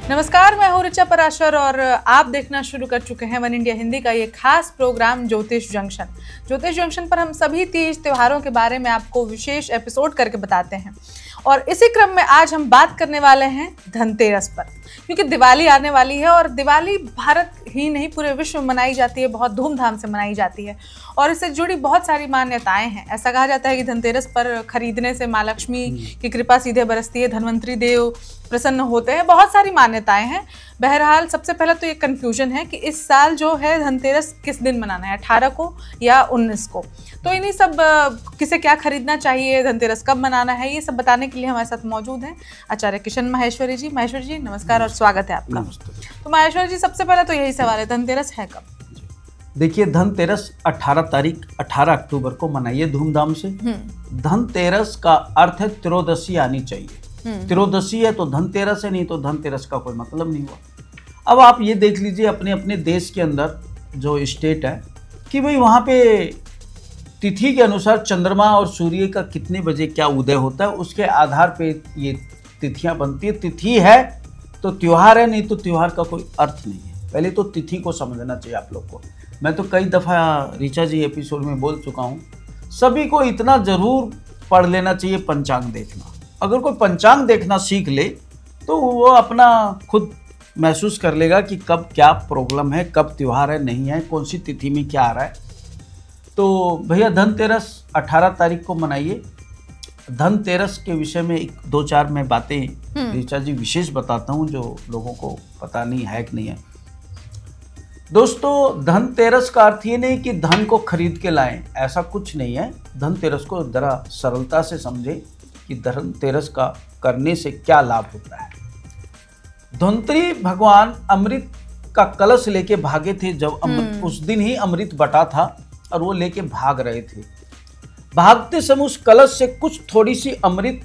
नमस्कार, मैं हूं ऋचा पराशर और आप देखना शुरू कर चुके हैं वन इंडिया हिंदी का ये खास प्रोग्राम ज्योतिष जंक्शन। ज्योतिष जंक्शन पर हम सभी तीज त्योहारों के बारे में आपको विशेष एपिसोड करके बताते हैं और इसी क्रम में आज हम बात करने वाले हैं धनतेरस पर, क्योंकि दिवाली आने वाली है और दिवाली भारत ही नहीं पूरे विश्व में मनाई जाती है, बहुत धूमधाम से मनाई जाती है और इससे जुड़ी बहुत सारी मान्यताएं हैं। ऐसा कहा जाता है कि धनतेरस पर खरीदने से माँ लक्ष्मी की कृपा सीधे बरसती है, धनवंतरी देव प्रसन्न होते हैं, बहुत सारी मान्यताएं हैं। बहरहाल सबसे पहले तो ये कंफ्यूजन है कि इस साल जो है धनतेरस किस दिन मनाना है, 18 को या 19 को। तो इन्हीं सब किसे क्या खरीदना चाहिए, धनतेरस कब मनाना है, ये सब बताने के लिए हमारे साथ मौजूद हैं आचार्य किशन माहेश्वरी जी। माहेश्वरी जी नमस्कार और स्वागत है आपका। तो माहेश्वरी जी, सबसे पहले तो यही सवाल है, धनतेरस है कब? देखिए, धनतेरस 18 अक्टूबर को मनाइए धूमधाम से। धनतेरस का अर्थ है त्रयोदशी आनी चाहिए। त्रयोदशी है तो धनतेरस है, नहीं तो धनतेरस का कोई मतलब नहीं हुआ। अब आप ये देख लीजिए अपने अपने देश के अंदर जो स्टेट है कि भाई वहाँ पे तिथि के अनुसार चंद्रमा और सूर्य का कितने बजे क्या उदय होता है, उसके आधार पे ये तिथियाँ बनती है। तिथि है तो त्यौहार है, नहीं तो त्यौहार का कोई अर्थ नहीं है। पहले तो तिथि को समझना चाहिए आप लोग को। मैं तो कई दफ़ा ऋचा जी एपिसोड में बोल चुका हूँ, सभी को इतना ज़रूर पढ़ लेना चाहिए पंचांग देखना। अगर कोई पंचांग देखना सीख ले तो वो अपना खुद महसूस कर लेगा कि कब क्या प्रॉब्लम है, कब त्यौहार है, नहीं है, कौन सी तिथि में क्या आ रहा है। तो भैया धनतेरस 18 तारीख को मनाइए। धनतेरस के विषय में 1-2-4 मैं बातें ऋचा जी विशेष बताता हूँ जो लोगों को पता नहीं है कि नहीं है। दोस्तों, धनतेरस का अर्थ ये नहीं कि धन को खरीद के लाएं, ऐसा कुछ नहीं है। धनतेरस को जरा सरलता से समझें कि धनतेरस का करने से क्या लाभ होता है। धन्वंतरी भगवान अमृत का कलश लेके भागे थे जब उस दिन ही अमृत बटा था और वो लेके भाग रहे थे। भागते समय उस कलश से कुछ थोड़ी सी अमृत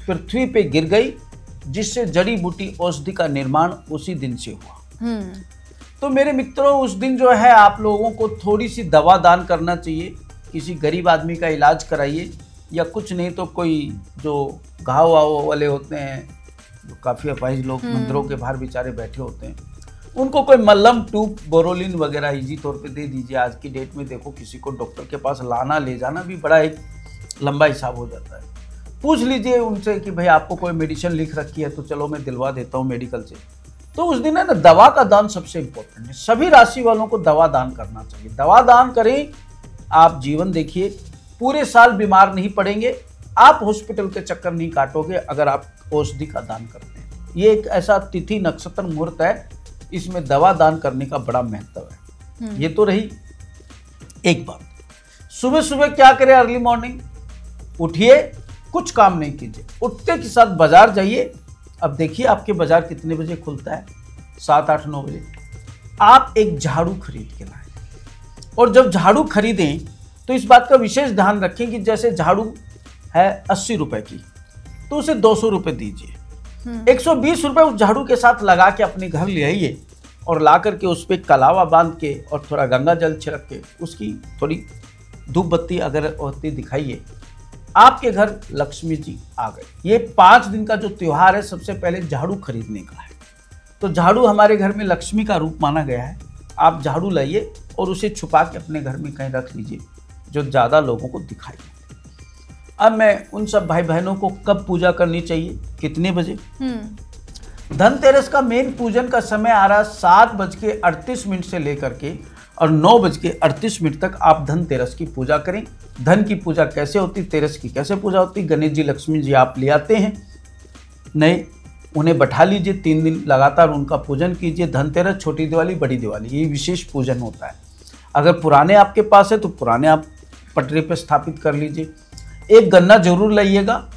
पृथ्वी पे गिर गई, जिससे जड़ी बूटी औषधि का निर्माण उसी दिन से हुआ। तो मेरे मित्रों, उस दिन जो है आप लोगों को थोड़ी सी दवा दान करना चाहिए। किसी गरीब आदमी का इलाज कराइए, या कुछ नहीं तो कोई जो घाव वाव वाले होते हैं, जो काफ़ी अपाहिज लोग मंदिरों के बाहर बेचारे बैठे होते हैं, उनको कोई मल्लम ट्यूब बोरोलिन वगैरह इजी तौर पे दे दीजिए। आज की डेट में देखो, किसी को डॉक्टर के पास लाना ले जाना भी बड़ा एक लंबा हिसाब हो जाता है। पूछ लीजिए उनसे कि भाई आपको कोई मेडिसिन लिख रखी है तो चलो मैं दिलवा देता हूँ मेडिकल से। तो उस दिन है ना, दवा का दान सबसे इम्पोर्टेंट है। सभी राशि वालों को दवा दान करना चाहिए। दवा दान करें, आप जीवन देखिए, पूरे साल बीमार नहीं पड़ेंगे, आप हॉस्पिटल के चक्कर नहीं काटोगे अगर आप औषधि का दान करते हैं। ये एक ऐसा तिथि नक्षत्र मुहूर्त है, इसमें दवा दान करने का बड़ा महत्व है। ये तो रही एक बात। सुबह सुबह क्या करें, अर्ली मॉर्निंग उठिए, कुछ काम नहीं कीजिए, उठते के साथ बाजार जाइए। अब देखिए आपके बाजार कितने बजे खुलता है, 7, 8, 9 बजे। आप एक झाड़ू खरीद के लाएं, और जब झाड़ू खरीदें तो इस बात का विशेष ध्यान रखें कि जैसे झाड़ू है 80 रुपए की, तो उसे 200 रुपए दीजिए। 120 रुपए उस झाड़ू के साथ लगा के अपने घर ले आइए और ला करके उस पर कलावा बांध के और थोड़ा गंगा जल छिड़क के उसकी थोड़ी धूप बत्ती अगरबत्ती दिखाइए, आपके घर लक्ष्मी जी आ गए। ये 5 दिन का जो त्यौहार है, सबसे पहले झाड़ू खरीदने का है। तो झाड़ू हमारे घर में लक्ष्मी का रूप माना गया है। आप झाड़ू लाइए और उसे छुपा के अपने घर में कहीं रख लीजिए जो ज़्यादा लोगों को दिखाई दे। अब मैं उन सब भाई बहनों को कब पूजा करनी चाहिए, कितने बजे? धनतेरस का मेन पूजन का समय आ रहा है 7:38 से लेकर के और 9:38 तक आप धनतेरस की पूजा करें। धन की पूजा कैसे होती, तेरस की कैसे पूजा होती? गणेश जी, लक्ष्मी जी आप ले आते हैं नए, उन्हें बैठा लीजिए, 3 दिन लगातार उनका पूजन कीजिए। धनतेरस, छोटी दिवाली, बड़ी दिवाली, ये विशेष पूजन होता है। अगर पुराने आपके पास है तो पुराने आप पटरी पर स्थापित कर लीजिए। एक गन्ना जरूर लाइएगा,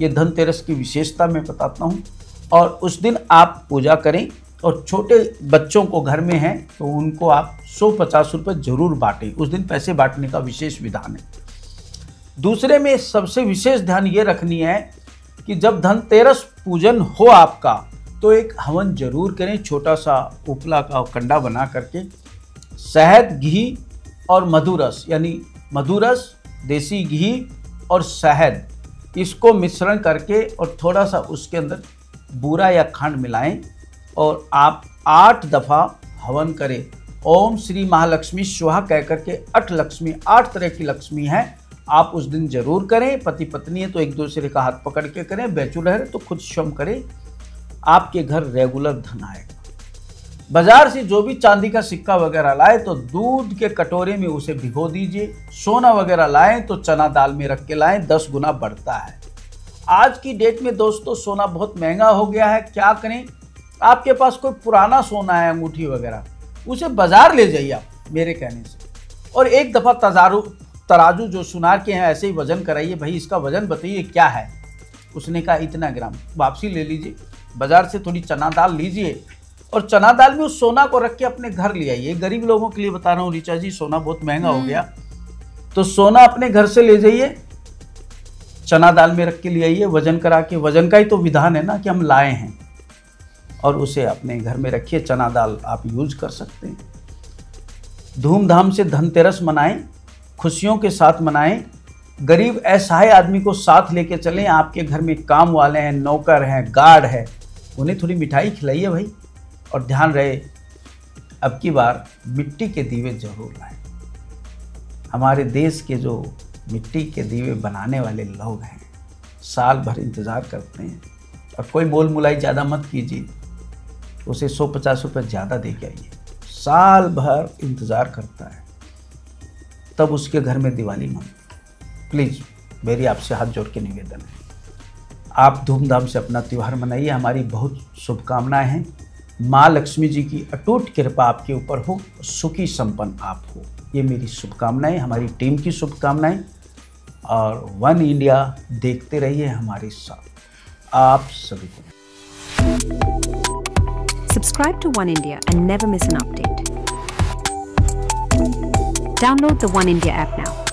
ये धनतेरस की विशेषता मैं बताता हूँ। और उस दिन आप पूजा करें, और छोटे बच्चों को घर में हैं तो उनको आप 150 रुपये जरूर बांटें। उस दिन पैसे बांटने का विशेष विधान है। दूसरे में सबसे विशेष ध्यान ये रखनी है कि जब धनतेरस पूजन हो आपका, तो एक हवन जरूर करें। छोटा सा उपला का कंडा बना करके शहद, घी और मधुरस, यानी मधुरस, देसी घी और शहद, इसको मिश्रण करके और थोड़ा सा उसके अंदर बूरा या खंड मिलाएं और आप 8 दफ़ा हवन करें। ओम श्री महालक्ष्मी स्वाहा कह करके 8 लक्ष्मी, 8 तरह की लक्ष्मी है, आप उस दिन जरूर करें। पति पत्नी है तो एक दूसरे का हाथ पकड़ के करें, बैचलर है तो खुद स्वयं करें। आपके घर रेगुलर धन आएगा। बाजार से जो भी चांदी का सिक्का वगैरह लाए तो दूध के कटोरे में उसे भिगो दीजिए। सोना वगैरह लाएं तो चना दाल में रख के लाएं, 10 गुना बढ़ता है। आज की डेट में दोस्तों सोना बहुत महंगा हो गया है, क्या करें? आपके पास कोई पुराना सोना है, अंगूठी वगैरह, उसे बाजार ले जाइए आप मेरे कहने से, और एक दफ़ा तराजू जो सुनार के हैं ऐसे ही वजन कराइए, भाई इसका वजन बताइए क्या है। उसने कहा इतना ग्राम, वापसी ले लीजिए। बाजार से थोड़ी चना दाल लीजिए और चना दाल में उस सोना को रख के अपने घर ले आइए। गरीब लोगों के लिए बता रहा हूँ ऋचा जी, सोना बहुत महंगा हो गया, तो सोना अपने घर से ले जाइए, चना दाल में रख के ले आइए, वजन करा के। वजन का ही तो विधान है ना कि हम लाए हैं, और उसे अपने घर में रखिए। चना दाल आप यूज कर सकते हैं। धूमधाम से धनतेरस मनाएं, खुशियों के साथ मनाएं। गरीब असहाय आदमी को साथ लेके चलें। आपके घर में काम वाले हैं, नौकर हैं, गार्ड है, उन्हें थोड़ी मिठाई खिलाइए भाई। और ध्यान रहे, अब की बार मिट्टी के दीवे जरूर लाएं। हमारे देश के जो मिट्टी के दीवे बनाने वाले लोग हैं, साल भर इंतज़ार करते हैं। और कोई मोल मुलाई ज़्यादा मत कीजिए, उसे 100-50 रुपये ज़्यादा दे के आइए। साल भर इंतज़ार करता है, तब उसके घर में दिवाली मनती। प्लीज़ मेरी आपसे हाथ जोड़ के निवेदन है, आप धूमधाम से अपना त्यौहार मनाइए। हमारी बहुत शुभकामनाएं हैं। माँ लक्ष्मी जी की अटूट कृपा आपके ऊपर हो, सुखी संपन्न आप हो, ये मेरी शुभकामनाएं, हमारी टीम की शुभकामनाएं। और वन इंडिया देखते रहिए हमारे साथ, आप सभी को। Subscribe to One India and never miss an update. Download the One India app now.